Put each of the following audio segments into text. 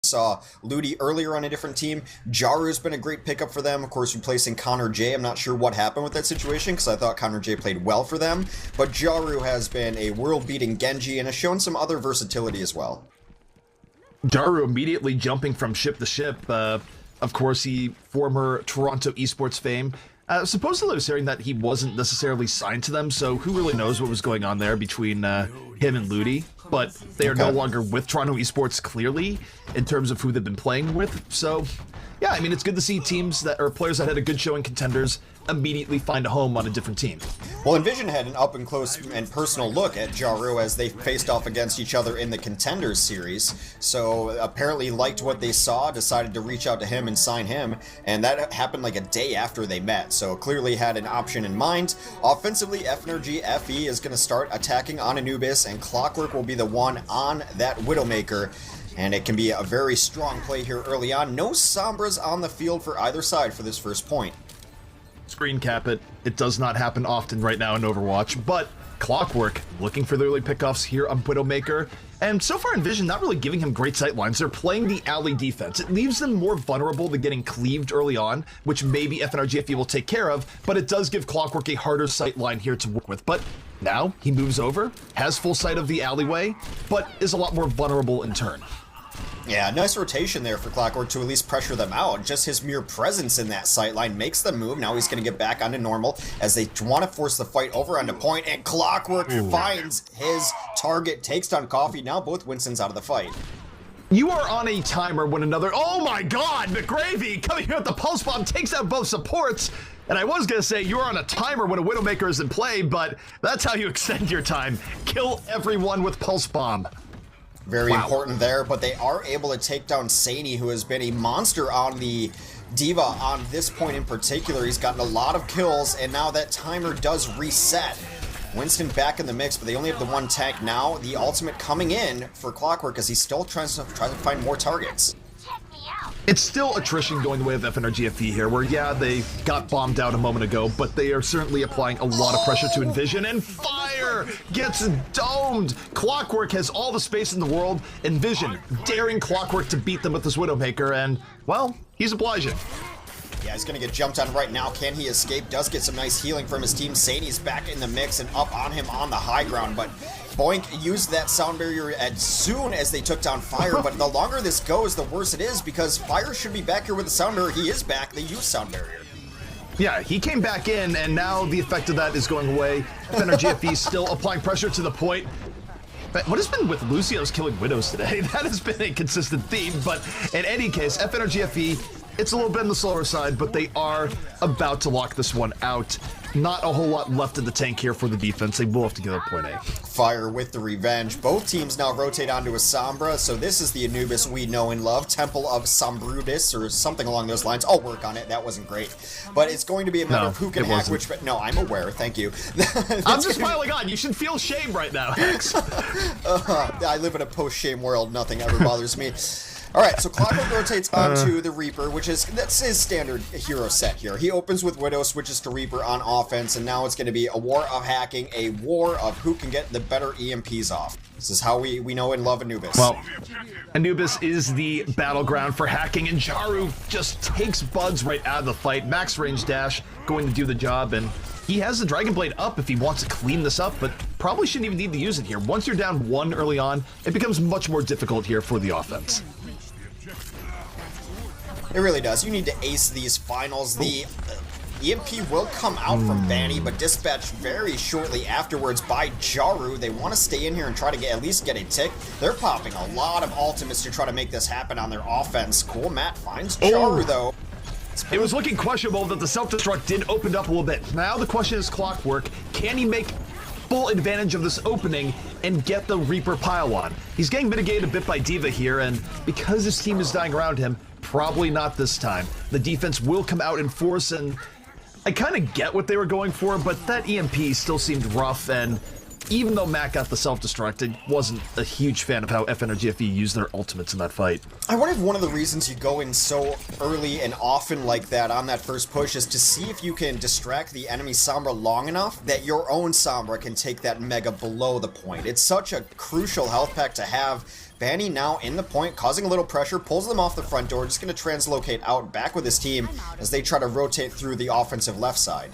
saw Ludi earlier on a different team. Jaru's been a great pickup for them, of course replacing Connor J. I'm not sure what happened with that situation because I thought Connor J played well for them, but Jaru has been a world-beating Genji and has shown some other versatility as well. Jaru immediately jumping from ship to ship. Of course, he former Toronto esports fame. Supposedly I was hearing that he wasn't necessarily signed to them, so who really knows what was going on there between him and Ludi. But they are no longer with Toronto esports, clearly, in terms of who they've been playing with. So, yeah, I mean, it's good to see teams that, or players that had a good showing, contenders, immediately find a home on a different team. Well, EnVision had an up-and-close and personal look at Jaru as they faced off against each other in the Contenders series, so apparently liked what they saw, decided to reach out to him and sign him, and that happened like a day after they met, so clearly had an option in mind. Offensively, FNRGFE is going to start attacking on Anubis, and Clockwork will be the one on that Widowmaker. And it can be a very strong play here early on. No Sombras on the field for either side for this first point. Screen cap it. It does not happen often right now in Overwatch, but Clockwork looking for the early pickoffs here on Widowmaker. And so far EnVision not really giving him great sight lines. They're playing the alley defense. It leaves them more vulnerable to getting cleaved early on, which maybe FNRGFE will take care of, but it does give Clockwork a harder sight line here to work with. But now he moves over, has full sight of the alleyway, but is a lot more vulnerable in turn. Yeah, nice rotation there for Clockwork to at least pressure them out. Just his mere presence in that sightline makes them move. Now he's going to get back onto normal as they want to force the fight over onto point, and Clockwork finds his target, takes down Coffee. Now both Winston's out of the fight. You are on a timer when another... Oh my god! McGravy coming here with the Pulse Bomb takes out both supports. And I was going to say you're on a timer when a Widowmaker is in play, but that's how you extend your time. Kill everyone with Pulse Bomb. Very important there, but they are able to take down Saini, who has been a monster on the D.Va on this point in particular. He's gotten a lot of kills, and now that timer does reset. Winston back in the mix, but they only have the one tank now. The ultimate coming in for Clockwork as he still tries to find more targets. It's still attrition going the way of FNRGFE here, where, yeah, they got bombed out a moment ago, but they are certainly applying a lot of pressure to EnVision, and Fire gets domed! Clockwork has all the space in the world. EnVision daring Clockwork to beat them with this Widowmaker, and, well, he's obliging. Yeah, he's going to get jumped on right now. Can he escape? Does get some nice healing from his team. Saini's back in the mix and up on him on the high ground, but Boink used that sound barrier as soon as they took down Fire, but the longer this goes, the worse it is, because Fire should be back here with the sound barrier. He is back. They used sound barrier. Yeah, he came back in, and now the effect of that is going away. FNRGFE still applying pressure to the point. But what has been with Lucio's killing Widows today? That has been a consistent theme, but in any case, FNRGFE, it's a little bit on the slower side, but they are about to lock this one out. Not a whole lot left in the tank here for the defense. They will have to get up point A. Fire with the revenge. Both teams now rotate onto a Sombra, so this is the Anubis we know and love. Temple of Sombrudis, or something along those lines. I'll work on it. That wasn't great. But it's going to be a matter of who can hack which... No, I'm aware. Thank you. I'm just piling on. You should feel shame right now, Hex. I live in a post-shame world. Nothing ever bothers me. Alright, so Clockwork rotates onto the Reaper, that's his standard hero set here. He opens with Widow, switches to Reaper on offense, and now it's going to be a war of hacking, a war of who can get the better EMPs off. This is how we know and love Anubis. Well, Anubis is the battleground for hacking, and Jaru just takes Buds right out of the fight. Max range dash going to do the job, and he has the Dragon Blade up if he wants to clean this up, but probably shouldn't even need to use it here. Once you're down one early on, it becomes much more difficult here for the offense. It really does. You need to ace these finals. The EMP will come out from Vanny, but dispatched very shortly afterwards by Jaru. They want to stay in here and try to at least get a tick. They're popping a lot of ultimates to try to make this happen on their offense. Cool Matt finds Jaru, though. It was looking questionable that the self-destruct did open up a little bit. Now the question is Clockwork. Can he make full advantage of this opening and get the Reaper pile on? He's getting mitigated a bit by D.Va here, and because his team is dying around him, probably not this time. The defense will come out in force, and I kind of get what they were going for, but that EMP still seemed rough, and even though Matt got the self-destruct, I wasn't a huge fan of how FNRGFE used their ultimates in that fight. I wonder if one of the reasons you go in so early and often like that on that first push is to see if you can distract the enemy Sombra long enough that your own Sombra can take that Mega below the point. It's such a crucial health pack to have. Banny now in the point, causing a little pressure, pulls them off the front door, just going to translocate out back with his team as they try to rotate through the offensive left side.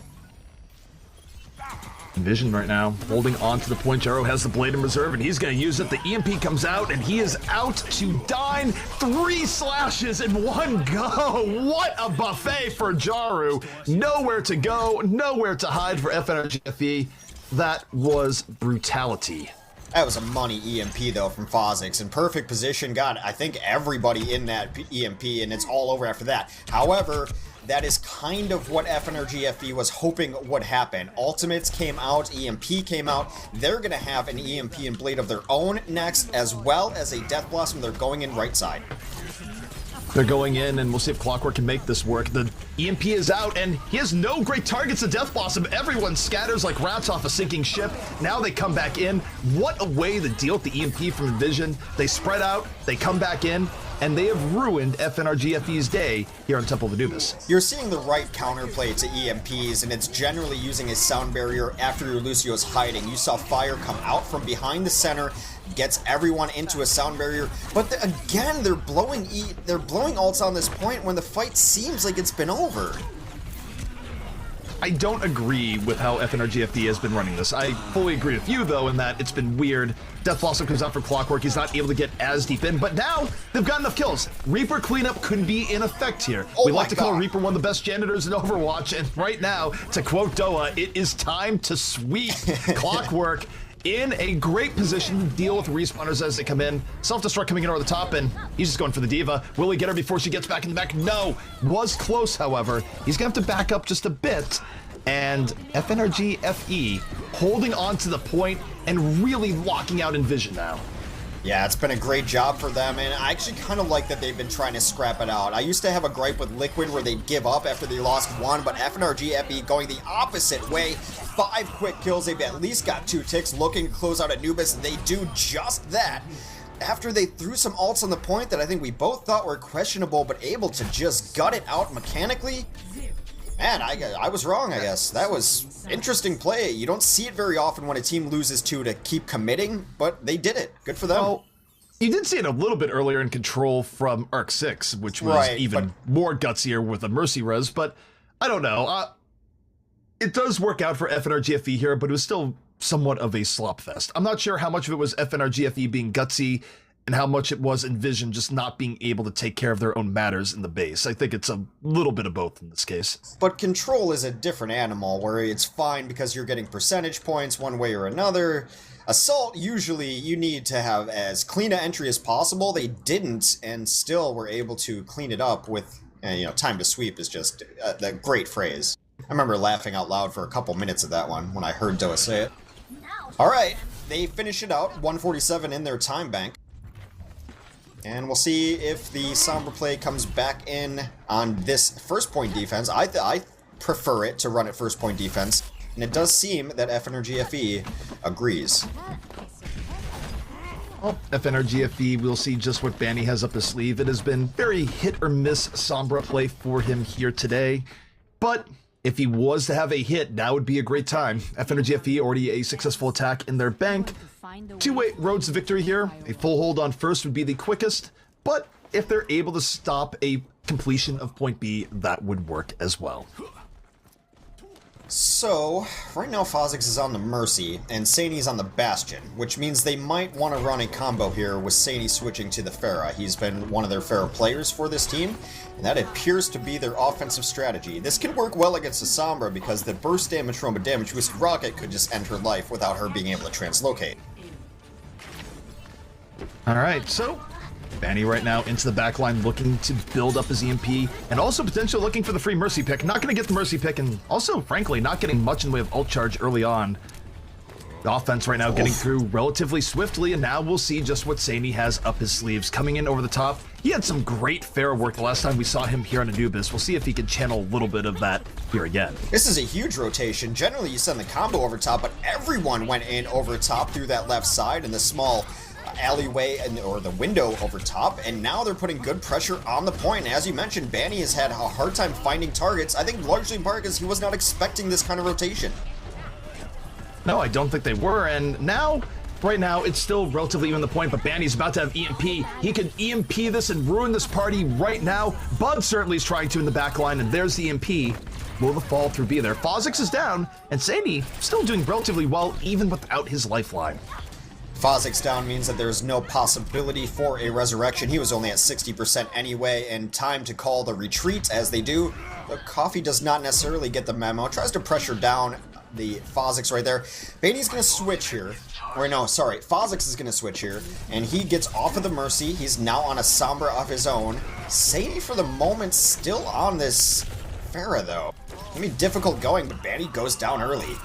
EnVision right now, holding on to the point. Jaro has the blade in reserve, and he's going to use it. The EMP comes out, and he is out to dine. 3 slashes in one go. What a buffet for Jaru. Nowhere to go, nowhere to hide for FNRGFE. That was brutality. That was a money EMP, though, from Phozix. In perfect position, got, I think, everybody in that EMP, and it's all over after that. However, that is kind of what FNRGFE was hoping would happen. Ultimates came out, EMP came out. They're going to have an EMP and Blade of their own next, as well as a Death Blossom. They're going in right side. They're going in, and we'll see if Clockwork can make this work. The EMP is out, and he has no great targets to Death Blossom. Everyone scatters like rats off a sinking ship. Now they come back in. What a way to deal with the EMP from EnVision. They spread out, they come back in, and they have ruined FNRGFE's day here on Temple of Anubis. You're seeing the right counterplay to EMPs, and it's generally using a sound barrier after your Lucio's hiding. You saw fire come out from behind the center, gets everyone into a sound barrier, but again, they're blowing ults on this point when the fight seems like it's been over. I don't agree with how FNRGFE has been running this. I fully agree with you, though, in that it's been weird. Death Blossom comes out for Clockwork. He's not able to get as deep in, but now they've got enough kills. Reaper cleanup could be in effect here. We like to call Reaper one of the best janitors in Overwatch, and right now, to quote Doa, it is time to sweep Clockwork in a great position to deal with respawners as they come in. Self-destruct coming in over the top, and he's just going for the Diva. Will he get her before she gets back in the back? No. Was close, however. He's going to have to back up just a bit. And FNRGFE holding on to the point and really locking out EnVision now. Yeah, it's been a great job for them, and I actually kind of like that they've been trying to scrap it out. I used to have a gripe with Liquid where they'd give up after they lost 1, but FNRGFE going the opposite way. 5 quick kills, they've at least got 2 ticks, looking to close out Anubis, and they do just that. After they threw some ults on the point that I think we both thought were questionable, but able to just gut it out mechanically. Man, I was wrong, I guess. That was interesting play. You don't see it very often when a team loses 2 to keep committing, but they did it. Good for them. Well, you did see it a little bit earlier in Control from Arc 6, which was even more gutsier with a Mercy Res, but I don't know. It does work out for FNRGFE here, but it was still somewhat of a slop fest. I'm not sure how much of it was FNRGFE being gutsy and how much it was EnVision just not being able to take care of their own matters in the base. I think it's a little bit of both in this case. But Control is a different animal, where it's fine because you're getting percentage points one way or another. Assault, usually you need to have as clean an entry as possible. They didn't, and still were able to clean it up with, time to sweep is just a great phrase. I remember laughing out loud for a couple minutes of that one when I heard Doa say it. Alright, they finish it out, 147 in their time bank. And we'll see if the Sombra play comes back in on this first point defense. I prefer it to run at first point defense, and it does seem that FNRGFE agrees. Well, FNRGFE, we'll see just what Banny has up his sleeve. It has been very hit or miss Sombra play for him here today, but if he was to have a hit, now would be a great time. FNRGFE already a successful attack in their bank. 2 roads to victory here. A full hold on first would be the quickest, but if they're able to stop a completion of point B, that would work as well. So, right now Phozix is on the Mercy, and Sani's on the Bastion, which means they might want to run a combo here with Sani switching to the Pharah. He's been one of their Pharah players for this team, and that appears to be their offensive strategy. This can work well against the Sombra because the burst damage from a damage twisted rocket could just end her life without her being able to translocate. Alright, so Banny right now into the backline looking to build up his EMP, and also potentially looking for the free Mercy pick. Not going to get the Mercy pick, and also, frankly, not getting much in the way of ult charge early on. The offense right now getting through relatively swiftly, and now we'll see just what Saini has up his sleeves. Coming in over the top, he had some great fair work the last time we saw him here on Anubis. We'll see if he can channel a little bit of that here again. This is a huge rotation. Generally, you send the combo over top, but everyone went in over top through that left side in the small alleyway or the window over top, and now they're putting good pressure on the point. As you mentioned, Banny has had a hard time finding targets, I think largely in part because he was not expecting this kind of rotation. No, I don't think they were, and now, right now, it's still relatively even the point, but Banny's about to have EMP. He can EMP this and ruin this party right now. Bud certainly is trying to in the back line, and there's the EMP. Will the fall through be there? Fozix is down, and Saini still doing relatively well, even without his lifeline. Fozix down means that there's no possibility for a resurrection. He was only at 60% anyway, and time to call the retreat as they do. But Coffee does not necessarily get the memo. Tries to pressure down the Fozix right there. Baney's going to switch here. Or no, sorry. Fozix is going to switch here, and he gets off of the Mercy. He's now on a Sombra of his own. Sadie, for the moment, still on this Pharah, though. I mean, difficult going, but Banny goes down early.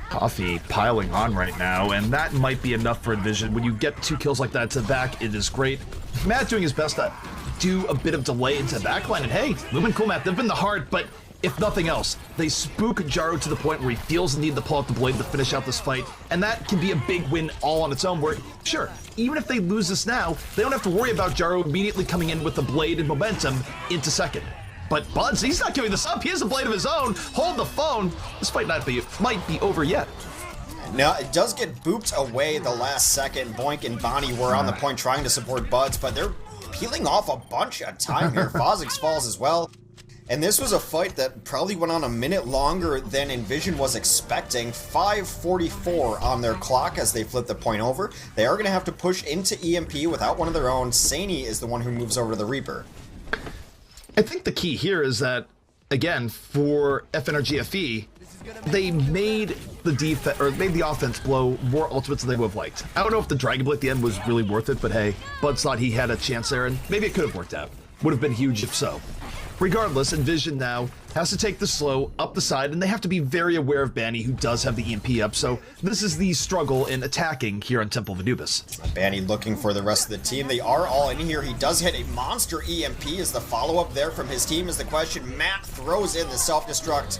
Coffee piling on right now, and that might be enough for EnVision. When you get 2 kills like that to the back, it is great. Matt doing his best to do a bit of delay into the backline, and hey, Lumen Cool Matt, they've been the heart, but if nothing else, they spook Jaro to the point where he feels the need to pull out the blade to finish out this fight, and that can be a big win all on its own, where, sure, even if they lose this now, they don't have to worry about Jaro immediately coming in with the blade and momentum into second. But Buds, he's not giving this up. He has a blade of his own. Hold the phone. This might be over yet. Now, it does get booped away the last second. Boink and Bonnie were on the point trying to support Buds, but they're peeling off a bunch of time here. Fozix falls as well. And this was a fight that probably went on a minute longer than EnVision was expecting. 5:44 on their clock as they flip the point over. They are going to have to push into EMP without one of their own. Saini is the one who moves over to the Reaper. I think the key here is that, again, for FNRGFE, they made the offense blow more ultimates than they would have liked. I don't know if the Dragon Blade at the end was really worth it, but hey, Buds thought he had a chance there, and maybe it could have worked out. Would have been huge if so. Regardless, EnVision now has to take the slow up the side, and they have to be very aware of Banny, who does have the EMP up, so this is the struggle in attacking here on Temple of Anubis. Banny looking for the rest of the team. They are all in here. He does hit a monster EMP. Is the follow-up there from his team is the question. Matt throws in the self-destruct.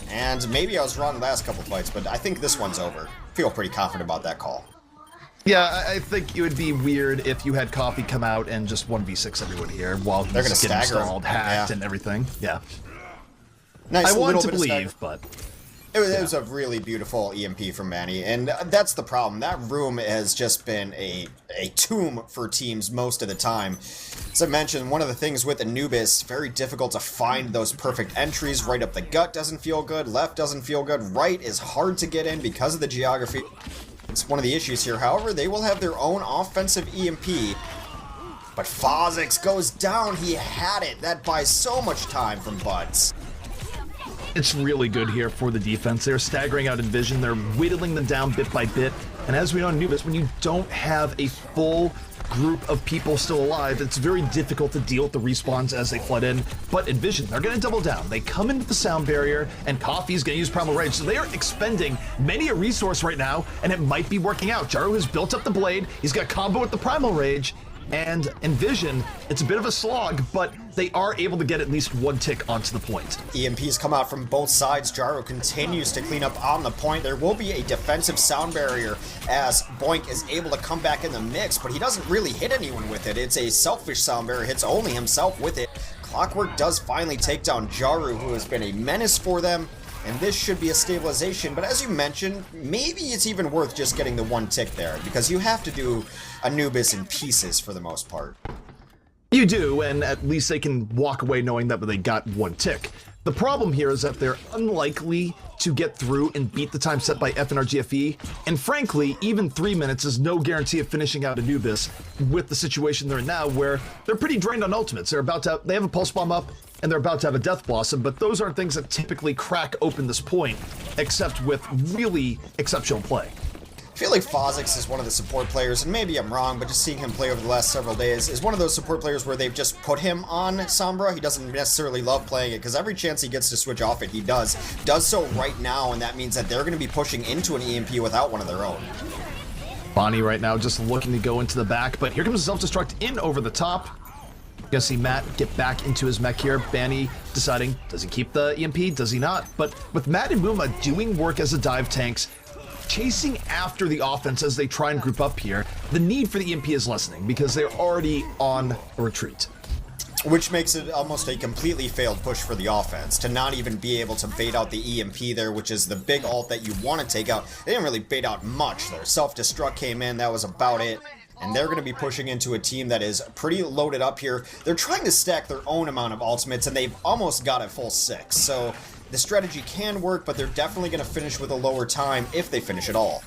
And maybe I was wrong the last couple fights, but I think this one's over. Feel pretty confident about that call. Yeah, I think it would be weird if you had Coffee come out and just 1v6 everyone here while he's getting stalled, hacked, and everything. Yeah. Nice. I want to believe, but... It was a really beautiful EMP from Manny, and that's the problem. That room has just been a tomb for teams most of the time. As I mentioned, one of the things with Anubis, very difficult to find those perfect entries. Right up the gut doesn't feel good, left doesn't feel good, right is hard to get in because of the geography. It's one of the issues here. However, they will have their own offensive EMP. But Fozix goes down. He had it. That buys so much time from Buds. It's really good here for the defense. They're staggering out EnVision. They're whittling them down bit by bit. And as we know in Anubis, when you don't have a full group of people still alive, it's very difficult to deal with the respawns as they flood in. But EnVision, they're going to double down. They come into the sound barrier, and Coffee's going to use Primal Rage. So they are expending many a resource right now, and it might be working out. Jaro has built up the blade. He's got combo with the Primal Rage. And EnVision, it's a bit of a slog, but they are able to get at least one tick onto the point. EMPs come out from both sides. Jaro continues to clean up on the point. There will be a defensive sound barrier as Boink is able to come back in the mix, but he doesn't really hit anyone with it. It's a selfish sound barrier, hits only himself with it. Clockwork does finally take down Jaro, who has been a menace for them, and this should be a stabilization. But as you mentioned, maybe it's even worth just getting the one tick there, because you have to do Anubis in pieces for the most part. You do, and at least they can walk away knowing that they got one tick. The problem here is that they're unlikely to get through and beat the time set by FNRGFE, and frankly, even 3 minutes is no guarantee of finishing out Anubis with the situation they're in now, where they're pretty drained on ultimates. They have a pulse bomb up, and they're about to have a death blossom, but those aren't things that typically crack open this point, except with really exceptional play. I feel like Phozix is one of the support players, and maybe I'm wrong, but just seeing him play over the last several days is one of those support players where they've just put him on Sombra. He doesn't necessarily love playing it, because every chance he gets to switch off it, he does so right now, and that means that they're going to be pushing into an EMP without one of their own. Bonnie right now just looking to go into the back, but here comes self-destruct in over the top. Gonna see Matt get back into his mech here. Banny deciding, does he keep the EMP? Does he not? But with Matt and Mooma doing work as the dive tanks, chasing after the offense as they try and group up here, the need for the EMP is lessening because they're already on a retreat. Which makes it almost a completely failed push for the offense, to not even be able to bait out the EMP there, which is the big ult that you want to take out. They didn't really bait out much there. Self-destruct came in, that was about it. And they're going to be pushing into a team that is pretty loaded up here. They're trying to stack their own amount of ultimates, and they've almost got a full 6. So the strategy can work, but they're definitely going to finish with a lower time if they finish at all.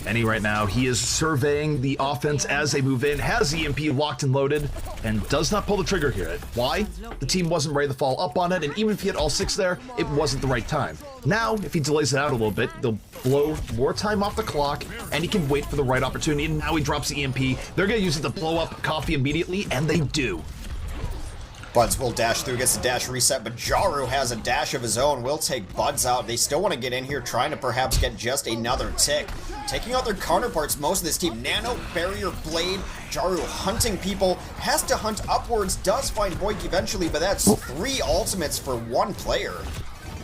Benny right now, he is surveying the offense as they move in, has the EMP locked and loaded, and does not pull the trigger here. Why? The team wasn't ready to fall up on it, and even if he had all 6 there, it wasn't the right time. Now, if he delays it out a little bit, they'll blow more time off the clock, and he can wait for the right opportunity, and now he drops the EMP. They're going to use it to blow up Coffee immediately, and they do. Buds will dash through, gets the dash reset, but Jaru has a dash of his own, will take Buds out. They still want to get in here, trying to perhaps get just another tick. Taking out their counterparts, most of this team. Nano, Barrier, Blade, Jaru hunting people, has to hunt upwards, does find Boik eventually, but that's 3 ultimates for 1 player.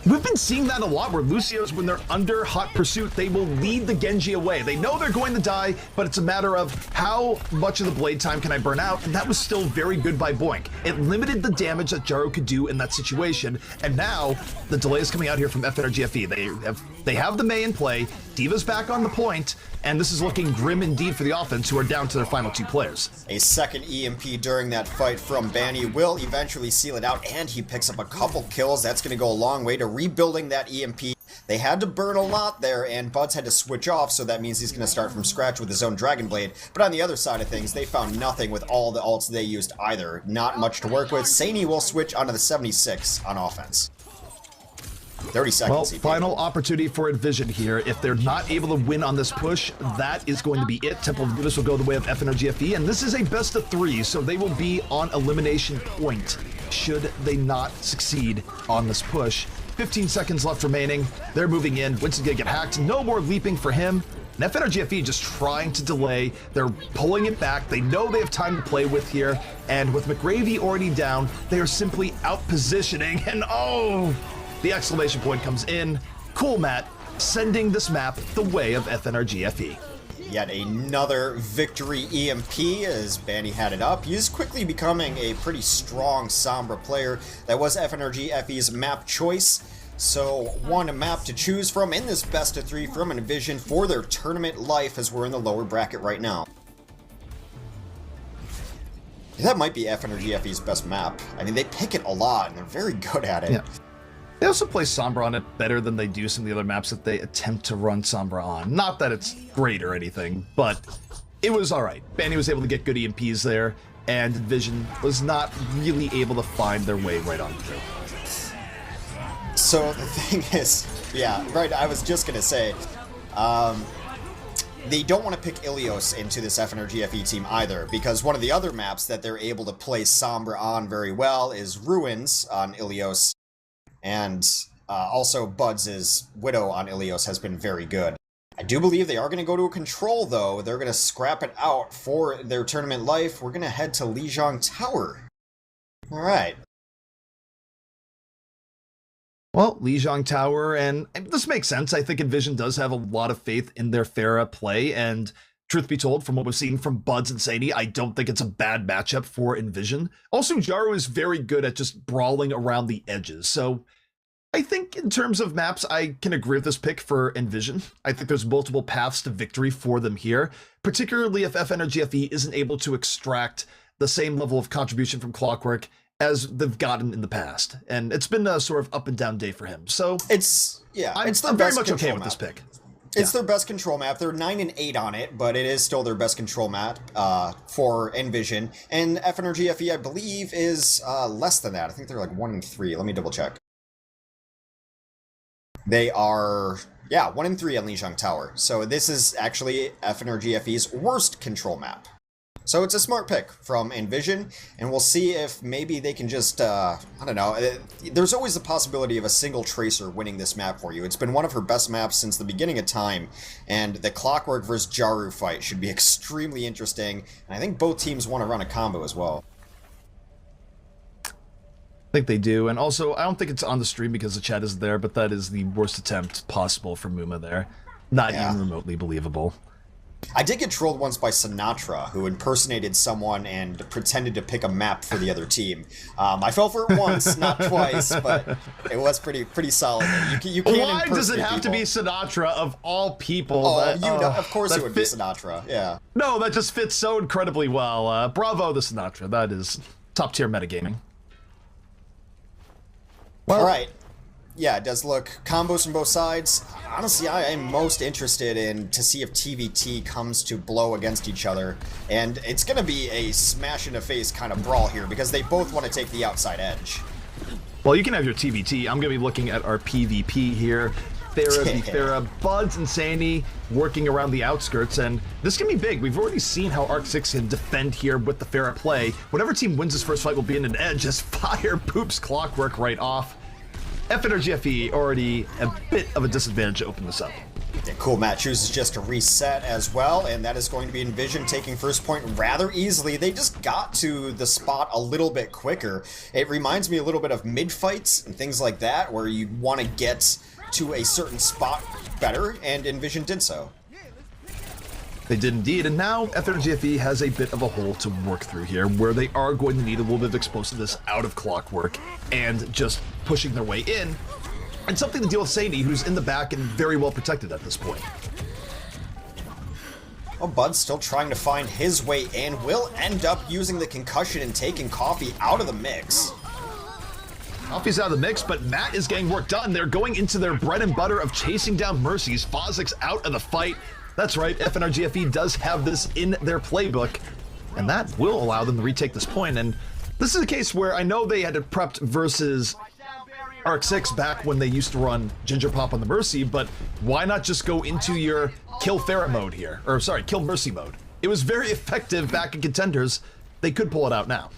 We've been seeing that a lot where Lucios, when they're under hot pursuit, they will lead the Genji away. They know they're going to die, but it's a matter of how much of the blade time can I burn out, and that was still very good by Boink. It limited the damage that Jaru could do in that situation, and now the delay is coming out here from FNRGFE. They have the Mei in play, D.Va's back on the point, and this is looking grim indeed for the offense, who are down to their final 2 players. A second EMP during that fight from Banny will eventually seal it out, and he picks up a couple kills. That's going to go a long way to rebuilding that EMP. They had to burn a lot there, and Buds had to switch off, so that means he's going to start from scratch with his own Dragon Blade. But on the other side of things, they found nothing with all the ults they used either. Not much to work with. Saini will switch onto the 76 on offense. 30 seconds. Well, final opportunity for EnVision here. If they're not able to win on this push, that is going to be it. Temple of Venus will go the way of FNRGFE, and this is a best of 3, so they will be on elimination point should they not succeed on this push. 15 seconds left remaining. They're moving in. Winston's gonna get hacked. No more leaping for him. And FNRGFE just trying to delay. They're pulling it back. They know they have time to play with here. And with McGravy already down, they are simply out positioning. And oh, the exclamation point comes in. Cool, Matt, sending this map the way of FNRGFE. Yet another victory EMP as Banny had it up. He is quickly becoming a pretty strong Sombra player. That was FNRGFE's map choice. So one map to choose from in this best of 3 from EnVision for their tournament life as we're in the lower bracket right now. That might be FNRGFE's best map. I mean, they pick it a lot and they're very good at it. Yeah. They also play Sombra on it better than they do some of the other maps that they attempt to run Sombra on. Not that it's great or anything, but it was alright. Banny was able to get good EMPs there, and EnVision was not really able to find their way right on through. So the thing is, yeah, right, I was just gonna say, they don't want to pick Ilios into this FNRGFE team either, because one of the other maps that they're able to play Sombra on very well is Ruins on Ilios. And also Buds' Widow on Ilios has been very good. I do believe they are going to go to a control, though. They're going to scrap it out for their tournament life. We're going to head to Lijiang Tower. Alright. Well, Lijiang Tower, and this makes sense. I think EnVision does have a lot of faith in their Pharah play, and truth be told, from what we've seen from Buds and Saini, I don't think it's a bad matchup for EnVision. Also, Jaru is very good at just brawling around the edges, so I think in terms of maps, I can agree with this pick for EnVision. I think there's multiple paths to victory for them here, particularly if FNRGFE isn't able to extract the same level of contribution from Clockwork as they've gotten in the past. And it's been a sort of up and down day for him. So it's I'm very much okay with this pick. It's their best control map. They're 9 and 8 on it, but it is still their best control map for EnVision. And FNRGFE, I believe, is less than that. I think they're like 1 and 3. Let me double check. They are Yeah, 1 in 3 on Lijiang Tower. So this is actually FNRGFE's worst control map. So it's a smart pick from EnVision, and we'll see if maybe they can just, I don't know, there's always the possibility of a single Tracer winning this map for you. It's been one of her best maps since the beginning of time, and the Clockwork versus Jaru fight should be extremely interesting, and I think both teams want to run a combo as well. I think they do, and also, I don't think it's on the stream because the chat isn't there, but that is the worst attempt possible for Muma there. Not even remotely believable. I did get trolled once by Sinatra, who impersonated someone and pretended to pick a map for the other team. I fell for it once, not twice, but it was pretty solid. You can't Why does it have to be Sinatra of all people? Oh, of course it would be Sinatra, yeah. No, that just fits so incredibly well. Bravo to Sinatra. That is top-tier metagaming. Well, all right. Yeah, it does look combos from both sides. Honestly, I am most interested in to see if TVT comes to blow against each other. And it's going to be a smash-in-the-face kind of brawl here because they both want to take the outside edge. Well, you can have your TVT. I'm going to be looking at our PvP here. Thera v Thera, Buds and Sandy working around the outskirts, and this can be big. We've already seen how Arc 6 can defend here with the Thera play. Whatever team wins this first fight will be in an edge as fire poops Clockwork right off. FNRGFE already a bit of a disadvantage to open this up. Yeah, cool. Matt chooses just to reset as well, and that is going to be EnVision taking first point rather easily. They just got to the spot a little bit quicker. It reminds me a little bit of mid-fights and things like that, where you want to get to a certain spot better, and EnVision did so. They did indeed, and now FNRGFE has a bit of a hole to work through here, where they are going to need a little bit of explosiveness out of Clockwork and just pushing their way in, and something to deal with Sadie, who's in the back and very well protected at this point. Well, Bud's still trying to find his way in, will end up using the concussion and taking Coffee out of the mix. Coffee's out of the mix, but Matt is getting work done. They're going into their bread and butter of chasing down Mercies. Fozik's out of the fight. That's right, FNRGFE does have this in their playbook, and that will allow them to retake this point. And this is a case where I know they had it prepped versus Arc 6 back when they used to run Ginger Pop on the Mercy, but why not just go into your Kill Thera mode here? Or sorry, Kill Mercy mode. It was very effective back in Contenders. They could pull it out now.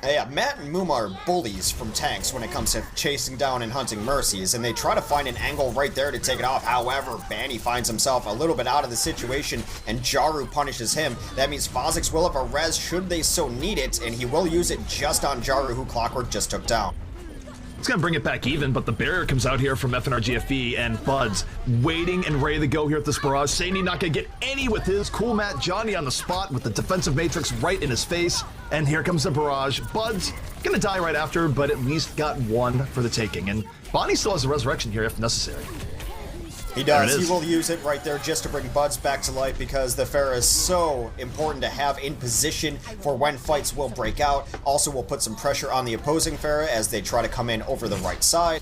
Yeah, Matt and Muma are bullies from tanks when it comes to chasing down and hunting Mercies, and they try to find an angle right there to take it off. However, Banny finds himself a little bit out of the situation, and Jaru punishes him. That means Fozik's will have a res should they so need it, and he will use it just on Jaru, who Clockwork just took down. It's going to bring it back even, but the barrier comes out here from FNRGFE, and Buds waiting and ready to go here at this barrage. Sadie not going to get any with his. Cool Matt Johnny on the spot with the defensive matrix right in his face, and here comes the barrage. Buds going to die right after, but at least got one for the taking, and Bonnie still has a resurrection here if necessary. He does. He will use it right there just to bring Buds back to life because the Pharah is so important to have in position for when fights will break out. Also will put some pressure on the opposing Pharah as they try to come in over the right side.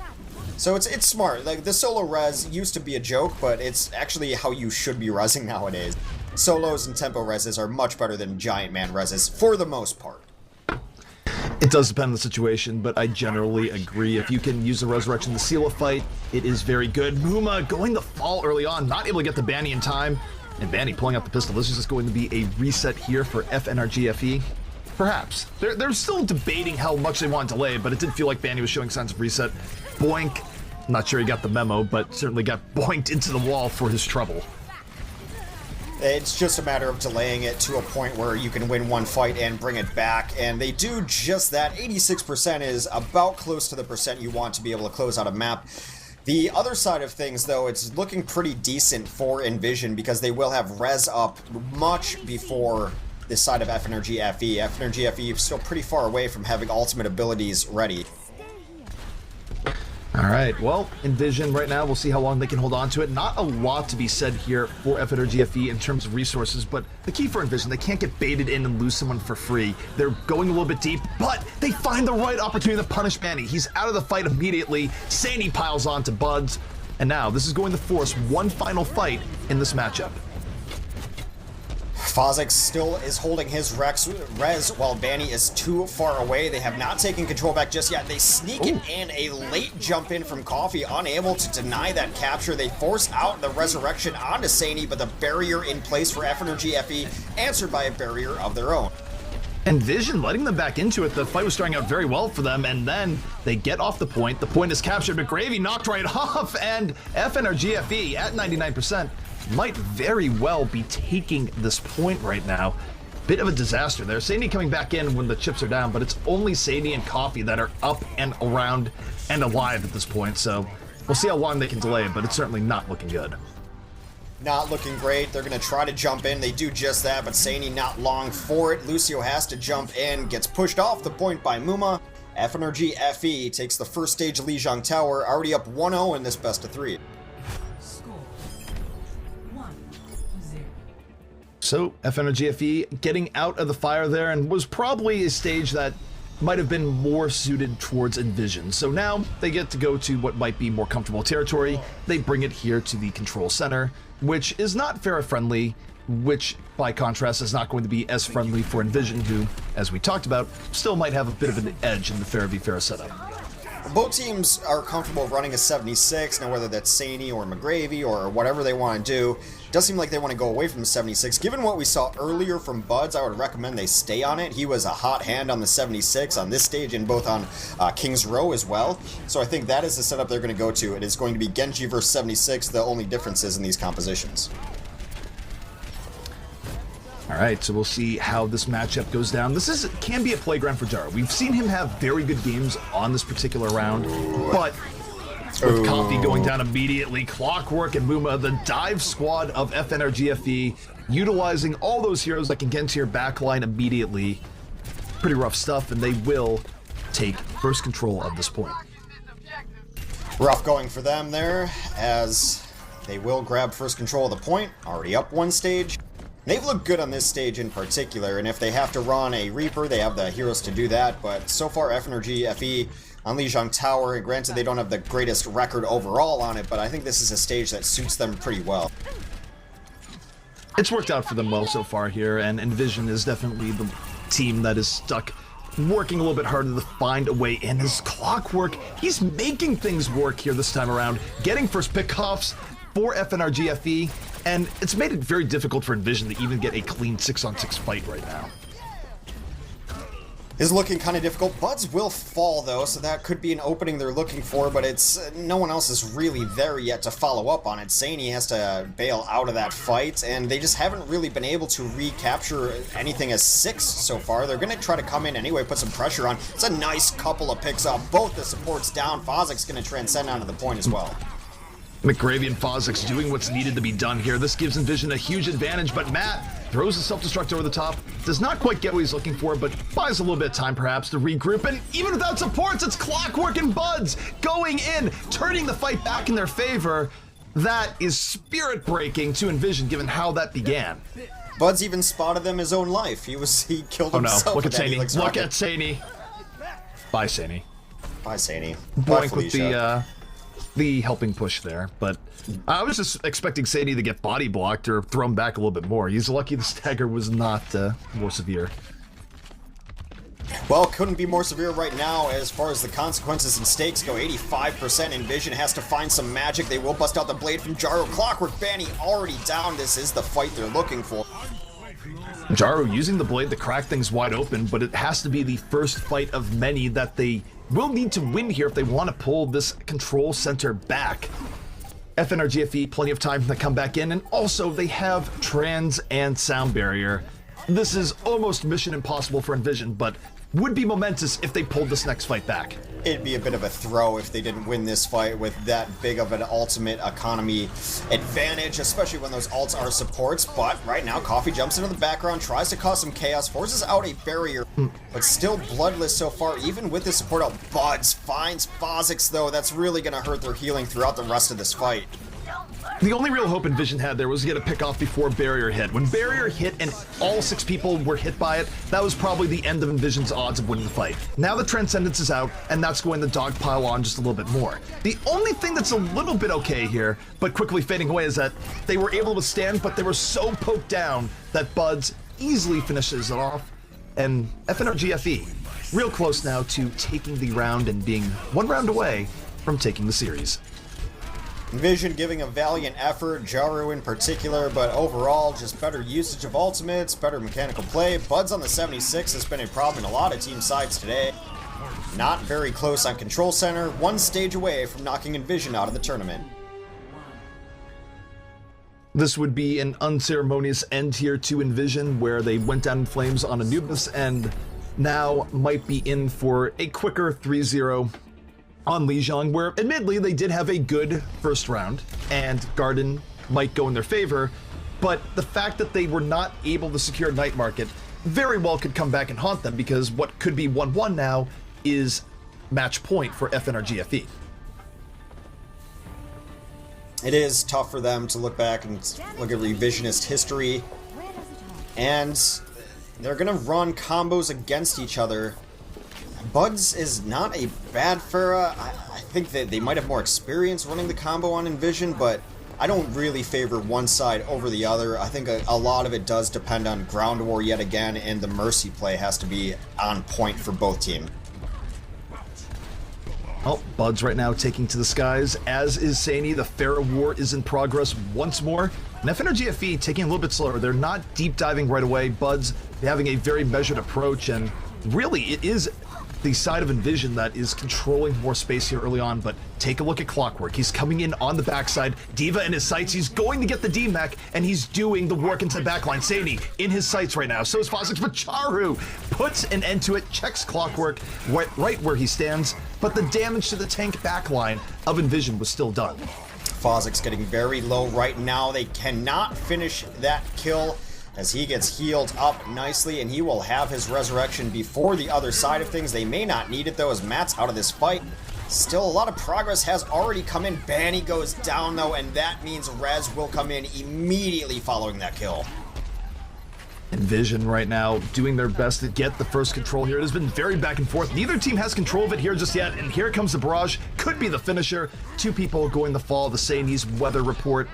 So it's smart. Like the solo res used to be a joke, but it's actually how you should be resing nowadays. Solos and tempo reses are much better than giant man reses for the most part. It does depend on the situation, but I generally agree. If you can use the resurrection to seal a fight, it is very good. Muma going to fall early on, not able to get the Banny in time, and Banny pulling out the pistol. This is just going to be a reset here for FNRGFE. Perhaps. They're still debating how much they want to delay, but it did feel like Banny was showing signs of reset. Boink. I'm not sure he got the memo, but certainly got boinked into the wall for his trouble. It's just a matter of delaying it to a point where you can win one fight and bring it back, and they do just that. 86% is about close to the percent you want to be able to close out a map. The other side of things, though, it's looking pretty decent for EnVision because they will have res up much before this side of FNRGFE. FNRGFE is still pretty far away from having ultimate abilities ready. All right, well, EnVision right now, we'll see how long they can hold on to it. Not a lot to be said here for FNRGFE in terms of resources, but the key for EnVision, they can't get baited in and lose someone for free. They're going a little bit deep, but they find the right opportunity to punish Manny. He's out of the fight immediately. Sandy piles on to Buds, and now this is going to force one final fight in this matchup. Fozzik still is holding his res while Banny is too far away. They have not taken control back just yet. They sneak it in, a late jump in from Coffee, unable to deny that capture. They force out the resurrection onto Saini, but the barrier in place for FNRGFE answered by a barrier of their own. EnVision letting them back into it. The fight was starting out very well for them, and then they get off the point. The point is captured, but Gravy knocked right off, and FNRGFE at 99% might very well be taking this point right now. Bit of a disaster there. Sadie coming back in when the chips are down, but it's only Sadie and Coffee that are up and around and alive at this point, so we'll see how long they can delay it, but it's certainly not looking good. Not looking great. They're going to try to jump in. They do just that, but Saini not long for it. Lucio has to jump in, gets pushed off the point by Muma. FNRGFE takes the first stage of Lijiang Tower, already up 1-0 in this best of 3. So FNRGFE getting out of the fire there, and was probably a stage that might have been more suited towards EnVision. So now they get to go to what might be more comfortable territory. They bring it here to the control center, which is not Pharah friendly, which by contrast is not going to be as friendly for EnVision, who, as we talked about, still might have a bit of an edge in the Pharah v Pharah setup. Both teams are comfortable running a 76, now whether that's Saini or McGravy or whatever they want to do, does seem like they want to go away from the 76. Given what we saw earlier from Buds, I would recommend they stay on it. He was a hot hand on the 76 on this stage and both on King's Row as well. So I think that is the setup they're going to go to. It is going to be Genji versus 76, the only differences in these compositions. All right, so we'll see how this matchup goes down. This can be a playground for Jaro. We've seen him have very good games on this particular round, but with Coffee going down immediately, Clockwork and Muma, the dive squad of FNRGFE, utilizing all those heroes that can get into your backline immediately. Pretty rough stuff, and they will take first control of this point. Rough going for them there, as they will grab first control of the point, already up one stage. They've looked good on this stage in particular, and if they have to run a Reaper, they have the heroes to do that, but so far FNRGFE on Lijiang Tower, and granted they don't have the greatest record overall on it, but I think this is a stage that suits them pretty well. It's worked out for them well so far here, and EnVision is definitely the team that is stuck working a little bit harder to find a way in. His Clockwork, he's making things work here this time around, getting first pickoffs for FNRGFE, and it's made it very difficult for EnVision to even get a clean 6-on-6 fight right now. Is looking kind of difficult. Buds will fall though, so that could be an opening they're looking for, but it's no one else is really there yet to follow up on it. Saini has to bail out of that fight, and they just haven't really been able to recapture anything as 6 so far. They're going to try to come in anyway, put some pressure on. It's a nice couple of picks off. Both the supports down. Fozzik's going to transcend onto the point as well. McGravy and Fozzik's doing what's needed to be done here. This gives EnVision a huge advantage, but Matt throws a self-destruct over the top. Does not quite get what he's looking for, but buys a little bit of time perhaps to regroup. And even without supports, it's Clockwork and Buds going in, turning the fight back in their favor. That is spirit-breaking to EnVision, given how that began. Buds even spotted them his own life. He killed himself. Oh no, look at Saini. Look rocket. at Saini. Bye, Saini. Bye, Saini. Boink with the helping push there, but I was just expecting Sadie to get body blocked or thrown back a little bit more. He's lucky the stagger was not more severe. Well, couldn't be more severe right now as far as the consequences and stakes go. 85% EnVision has to find some magic. They will bust out the blade from Jaro. Clockwork Banny already down. This is the fight they're looking for. Jaro using the blade to crack things wide open, but it has to be the first fight of many that they will need to win here if they want to pull this control center back. FNRGFE, plenty of time to come back in, and also they have trans and sound barrier. This is almost mission impossible for EnVision, but would be momentous if they pulled this next fight back. It'd be a bit of a throw if they didn't win this fight with that big of an ultimate economy advantage, especially when those ults are supports. But right now, Coffee jumps into the background, tries to cause some chaos, forces out a barrier, but still bloodless so far, even with the support out. Buds finds Fozzik's though. That's really going to hurt their healing throughout the rest of this fight. The only real hope EnVision had there was to get a pick off before Barrier hit. When Barrier hit and all 6 people were hit by it, that was probably the end of EnVision's odds of winning the fight. Now the Transcendence is out, and that's going to dogpile on just a little bit more. The only thing that's a little bit okay here, but quickly fading away, is that they were able to withstand, but they were so poked down that Buds easily finishes it off. And FNRGFE, real close now to taking the round and being 1 round away from taking the series. EnVision giving a valiant effort, Jaru in particular, but overall just better usage of ultimates, better mechanical play. Buds on the 76 has been a problem in a lot of team sides today. Not very close on Control Center, 1 stage away from knocking EnVision out of the tournament. This would be an unceremonious end here to EnVision, where they went down in flames on Anubis and now might be in for a quicker 3-0 on Lijiang, where admittedly they did have a good first round and Garden might go in their favor, but the fact that they were not able to secure Night Market very well could come back and haunt them, because what could be 1-1 now is match point for FNRGFE. It is tough for them to look back and look at revisionist history, and they're gonna run combos against each other. Buds is not a bad Pharah. I think that they might have more experience running the combo on EnVision, but I don't really favor one side over the other. I think a lot of it does depend on ground war yet again, and the Mercy play has to be on point for both teams. Oh, Buds right now taking to the skies, as is Saini. The Pharah war is in progress once more. And FNRGFE taking a little bit slower. They're not deep diving right away. Buds having a very measured approach, and really it is the side of EnVision that is controlling more space here early on. But take a look at Clockwork. He's coming in on the backside. Diva in his sights. He's going to get the D-Mech, and he's doing the work into the backline. Saini in his sights right now. So is Fozix, but Charu puts an end to it, checks Clockwork right where he stands. But the damage to the tank backline of EnVision was still done. Fozix getting very low right now. They cannot finish that kill as he gets healed up nicely, and he will have his resurrection before the other side of things. They may not need it though, as Matt's out of this fight. Still, a lot of progress has already come in. Banny goes down though, and that means Rez will come in immediately following that kill. EnVision right now doing their best to get the first control here. It has been very back and forth. Neither team has control of it here just yet, and here comes the barrage. Could be the finisher. 2 people going to fall. The Saini's weather report,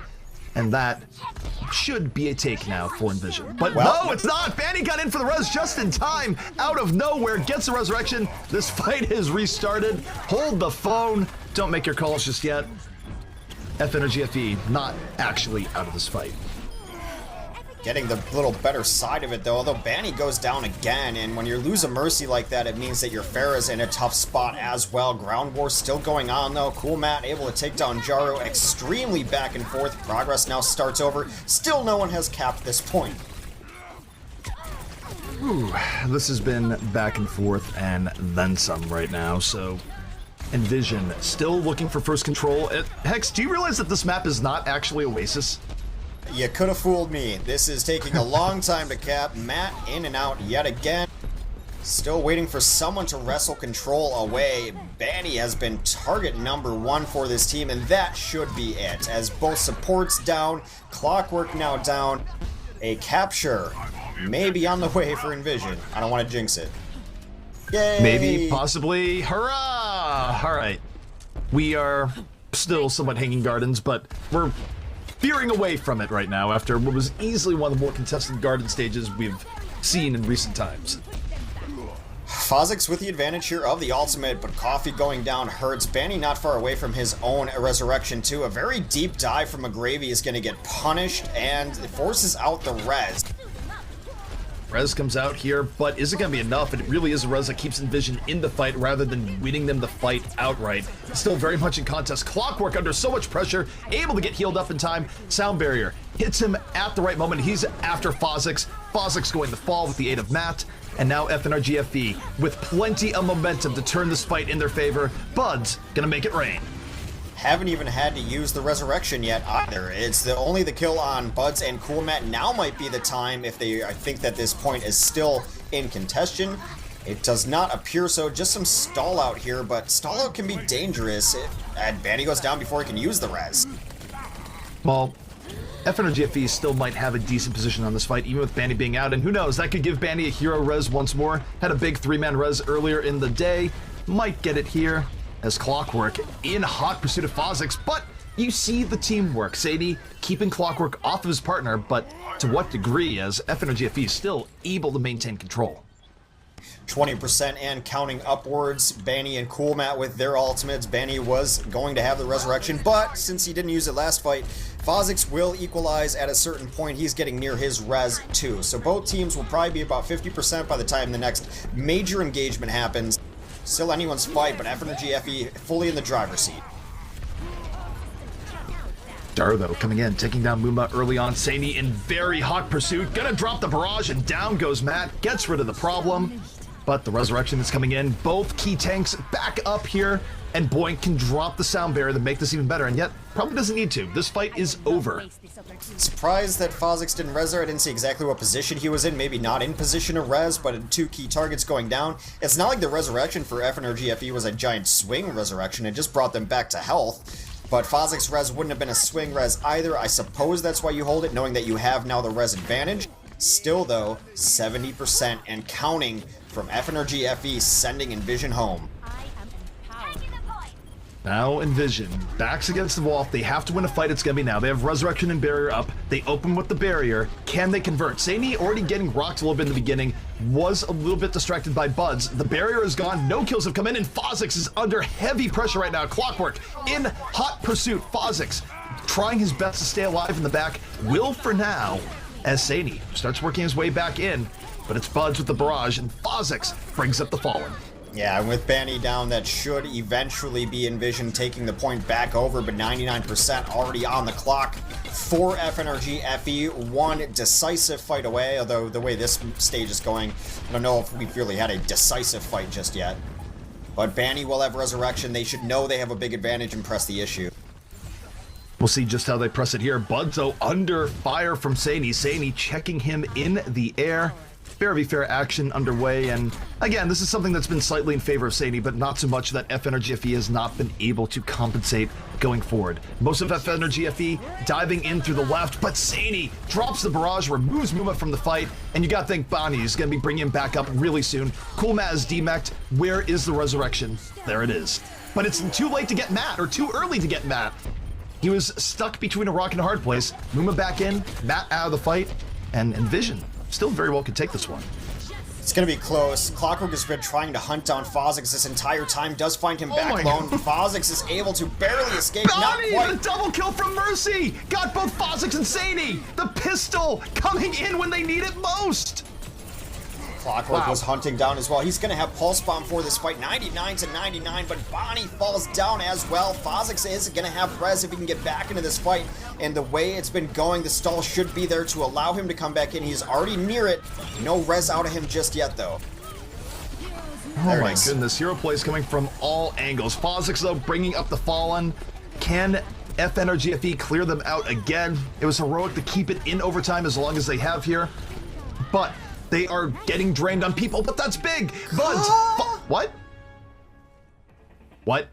and that should be a take now for EnVision. But well, no, it's not. Banny got in for the res just in time. Out of nowhere, gets the resurrection. This fight is restarted. Hold the phone. Don't make your calls just yet. FNRGFE not actually out of this fight. Getting the little better side of it though, although Banny goes down again, and when you lose a Mercy like that, it means that your Pharah's in a tough spot as well. Ground war still going on though. Cool Matt able to take down Jaru. Extremely back and forth. Progress now starts over. Still no one has capped this point. Ooh, this has been back and forth and then some right now, so EnVision still looking for first control. Hex, do you realize that this map is not actually Oasis? You could have fooled me. This is taking a long time to cap. Matt in and out yet again. Still waiting for someone to wrestle control away. Banny has been target number 1 for this team, and that should be it. As both supports down, Clockwork now down. A capture may be on the way for EnVision. I don't want to jinx it. Yay! Maybe, possibly. Hurrah! All right. We are still somewhat hanging gardens, but we're veering away from it right now after what was easily one of the more contested garden stages we've seen in recent times. Fozix with the advantage here of the ultimate, but Coffee going down hurts. Banny not far away from his own resurrection too. A very deep dive from McGravy is going to get punished, and it forces out the res. Res comes out here, but is it going to be enough? It really is a res that keeps EnVision in the fight rather than winning them the fight outright. Still very much in contest. Clockwork under so much pressure, able to get healed up in time. Sound barrier hits him at the right moment. He's after Fozix. Fozix going to fall with the aid of Matt. And now FNRGFE with plenty of momentum to turn this fight in their favor. Bud's gonna make it rain. Haven't even had to use the resurrection yet either. It's only the kill on Buds and Cool Matt. Now might be the time if they think that this point is still in contention. It does not appear so. Just some stall out here, but stall out can be dangerous. And Banny goes down before he can use the res. Well, FNRGFE still might have a decent position on this fight, even with Banny being out, and who knows, that could give Banny a hero res once more. Had a big 3-man res earlier in the day, might get it here as Clockwork in hot pursuit of Phozix, but you see the teamwork. Sadie keeping Clockwork off of his partner, but to what degree, as FNRGFE is still able to maintain control. 20% and counting upwards. Banny and Cool Matt with their ultimates. Banny was going to have the resurrection, but since he didn't use it last fight, Phozix will equalize at a certain point. He's getting near his res too. So both teams will probably be about 50% by the time the next major engagement happens. Still anyone's fight, but FNRGFE fully in the driver's seat. Dar, though, coming in, taking down Muma early on. Saini in very hot pursuit. Gonna drop the barrage, and down goes Matt. Gets rid of the problem. But the resurrection is coming in. Both key tanks back up here. And Boink can drop the sound barrier to make this even better. And yet, probably doesn't need to. This fight is over. Surprised that Phozix didn't res her. I didn't see exactly what position he was in. Maybe not in position to res, but 2 key targets going down. It's not like the resurrection for FNRGFE was a giant swing resurrection. It just brought them back to health. But Phozix res wouldn't have been a swing res either. I suppose that's why you hold it, knowing that you have now the res advantage. Still, though, 70% and counting from FNRGFE sending EnVision home. Now EnVision, backs against the wall. If they have to win a fight, it's going to be now. They have Resurrection and Barrier up. They open with the barrier. Can they convert? Saini already getting rocked a little bit in the beginning. Was a little bit distracted by Buds. The barrier is gone. No kills have come in, and Phozix is under heavy pressure right now. Clockwork in hot pursuit. Phozix trying his best to stay alive in the back. Will for now, as Saini starts working his way back in. But it's Buds with the barrage, and Phozix brings up the Fallen. Yeah, and with Banny down, that should eventually be EnVision taking the point back over, but 99% already on the clock for FNRGFE. One decisive fight away, although the way this stage is going, I don't know if we've really had a decisive fight just yet. But Banny will have Resurrection. They should know they have a big advantage and press the issue. We'll see just how they press it here. Budzo under fire from Saini. Saini checking him in the air. Very fair action underway, and again, this is something that's been slightly in favor of Saini, but not so much that FNRGFE has not been able to compensate going forward. Most of FNRGFE diving in through the left, but Saini drops the barrage, removes Muma from the fight, and you gotta think Bonnie is gonna be bringing him back up really soon. Cool Matt is demeched. Where is the resurrection? There it is. But it's too late to get Matt, or too early to get Matt. He was stuck between a rock and a hard place. Muma back in, Matt out of the fight, and EnVision still very well could take this one. It's going to be close. Clockwork has been trying to hunt down Phozix this entire time, does find him back alone. Phozix is able to barely escape, not quite. The double kill from Mercy! Got both Phozix and Saini! The pistol coming in when they need it most! Clockwork was hunting down as well. He's going to have Pulse Bomb for this fight, 99 to 99, but Bonnie falls down as well. Phozix is going to have res if he can get back into this fight, and the way it's been going, the stall should be there to allow him to come back in. He's already near it. No res out of him just yet, though. Oh my goodness, hero plays coming from all angles. Phozix, though, bringing up the Fallen. Can FNRGFE clear them out again? It was heroic to keep it in overtime as long as they have here, but they are getting drained on people, but that's big! Buds! What? What?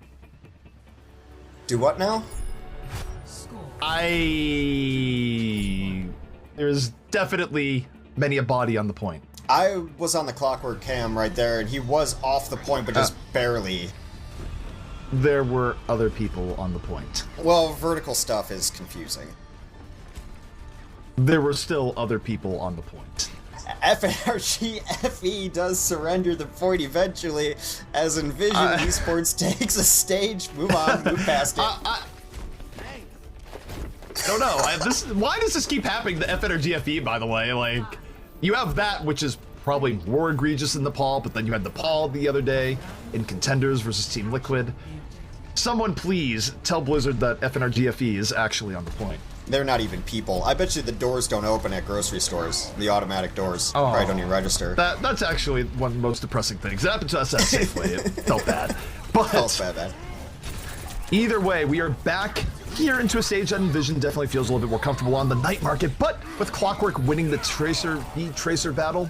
Do what now? There's definitely many a body on the point. I was on the Clockwork cam right there, and he was off the point, but just barely. There were other people on the point. Well, vertical stuff is confusing. There were still other people on the point. FNRGFE does surrender the point eventually, as EnVision Esports takes a stage. Move on, move past it. Don't know. Why does this keep happening to FNRGFE, by the way? Like, you have that, which is probably more egregious than Nepal, but then you had Nepal the other day in Contenders versus Team Liquid. Someone please tell Blizzard that FNRGFE is actually on the point. They're not even people. I bet you the doors don't open at grocery stores. The automatic doors. Oh, probably don't even register. That's actually one of the most depressing things. It happened to us at Safeway. It felt bad. But felt bad. Either way, we are back here into a stage that EnVision definitely feels a little bit more comfortable on the night market, but with Clockwork winning the Tracer battle,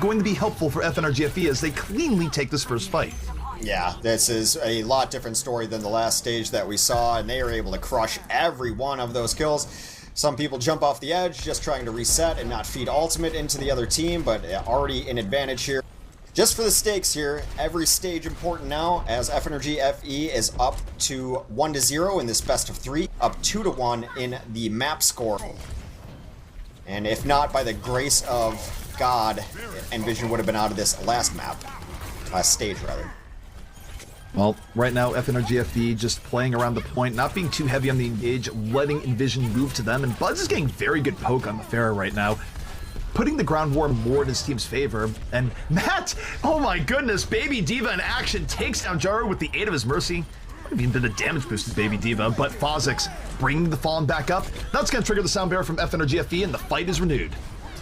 going to be helpful for FNRGFE as they cleanly take this first fight. Yeah, this is a lot different story than the last stage that we saw, and they are able to crush every one of those kills. Some people jump off the edge just trying to reset and not feed ultimate into the other team, but already an advantage here. Just for the stakes here, every stage important now, as FNRGFE is up to 1-0 in this best of 3, up 2-1 in the map score. And if not by the grace of God, EnVision would have been out of this last stage rather. Well, right now, FNRGFE just playing around the point, not being too heavy on the engage, letting EnVision move to them, and Buds is getting very good poke on the Pharah right now, putting the ground war more in his team's favor. And Matt, oh my goodness, Baby Diva in action takes down Jaru with the aid of his Mercy. Might have even been a damage boost to Baby Diva, but Fozix bringing the Fallen back up. That's going to trigger the Sound Barrier from FNRGFE, and the fight is renewed.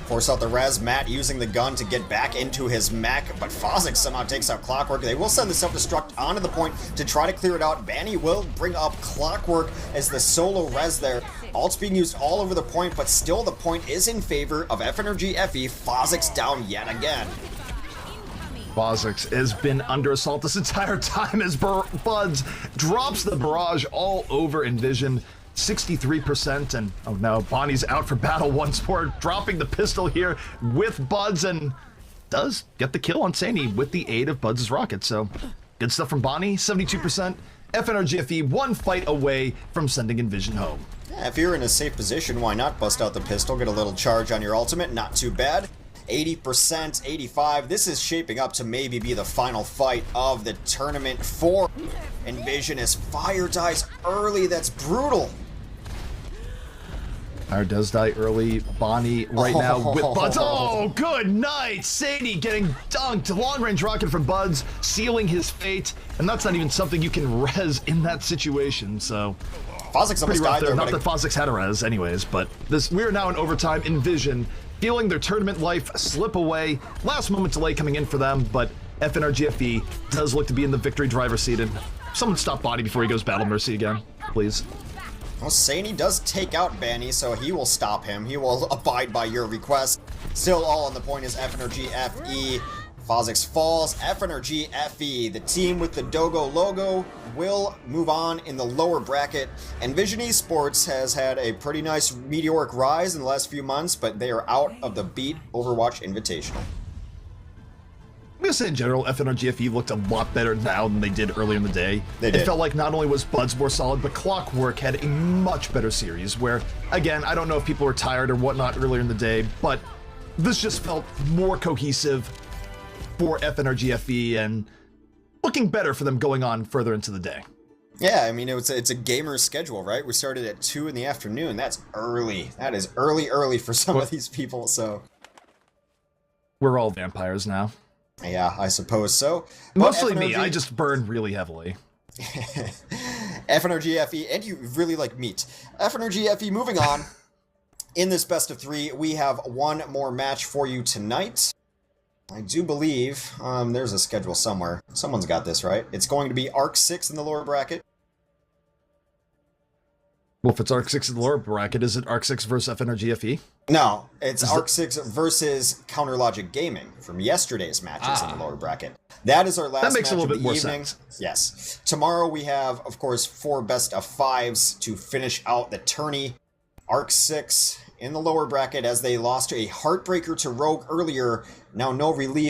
Force out the res, Matt using the gun to get back into his mech, but Fozix somehow takes out Clockwork. They will send the self-destruct onto the point to try to clear it out. Banny will bring up Clockwork as the solo res there. Ult's being used all over the point, but still the point is in favor of FNRGFE. Fozix down yet again. Fozix has been under assault this entire time as Buds drops the barrage all over EnVision. 63%, and oh no, Bonnie's out for battle once more, dropping the pistol here with Buds, and does get the kill on Sandy with the aid of Buds' rocket. So good stuff from Bonnie. 72%. FNRGFE one fight away from sending EnVision home. Yeah, if you're in a safe position, why not bust out the pistol, get a little charge on your ultimate? Not too bad. 80%, 85. This is shaping up to maybe be the final fight of the tournament for EnVision as Fire dies early. That's brutal. Fire does die early. Bonnie right now with Buds. Oh, good night. Sadie getting dunked. Long-range rocket from Buds, sealing his fate. And that's not even something you can res in that situation, so... Fozix almost died there. Not that Fozix had a res anyways, but we are now in overtime. EnVision feeling their tournament life slip away. Last moment delay coming in for them, but FNRGFE does look to be in the victory driver's seat. And someone stop Bonnie before he goes Battle Mercy again, please. Well, Saney does take out Banny, so he will stop him. He will abide by your request. Still all on the point is FNRGFE. Fozix falls. FNRGFE, the team with the Dogo logo, will move on in the lower bracket. EnVision Esports has had a pretty nice meteoric rise in the last few months, but they are out of the Beat Overwatch Invitational. I'm gonna say in general, FNRGFE looked a lot better now than they did earlier in the day. It felt like not only was Buds more solid, but Clockwork had a much better series where, again, I don't know if people were tired or whatnot earlier in the day, but this just felt more cohesive for FNRGFE and looking better for them going on further into the day. Yeah, I mean, it's a gamer schedule, right? We started at 2 in the afternoon. That's early. That is early for some of these people, so... We're all vampires now. Yeah, I suppose so. Mostly me, I just burn really heavily. FNRGFE, and you really like meat. FNRGFE moving on. In this best of 3, we have one more match for you tonight. I do believe, there's a schedule somewhere. Someone's got this, right? It's going to be Arc 6 in the lower bracket. Well, if it's Arc 6 in the lower bracket, is it Arc 6 versus FNRGFE? No, it's Arc 6 versus Counter Logic Gaming from yesterday's matches in the lower bracket. That is our last match of the evening. That makes a little bit more sense. Yes. Tomorrow we have, of course, 4 best of 5s to finish out the tourney. Arc 6 in the lower bracket as they lost a heartbreaker to Rogue earlier. Now no relief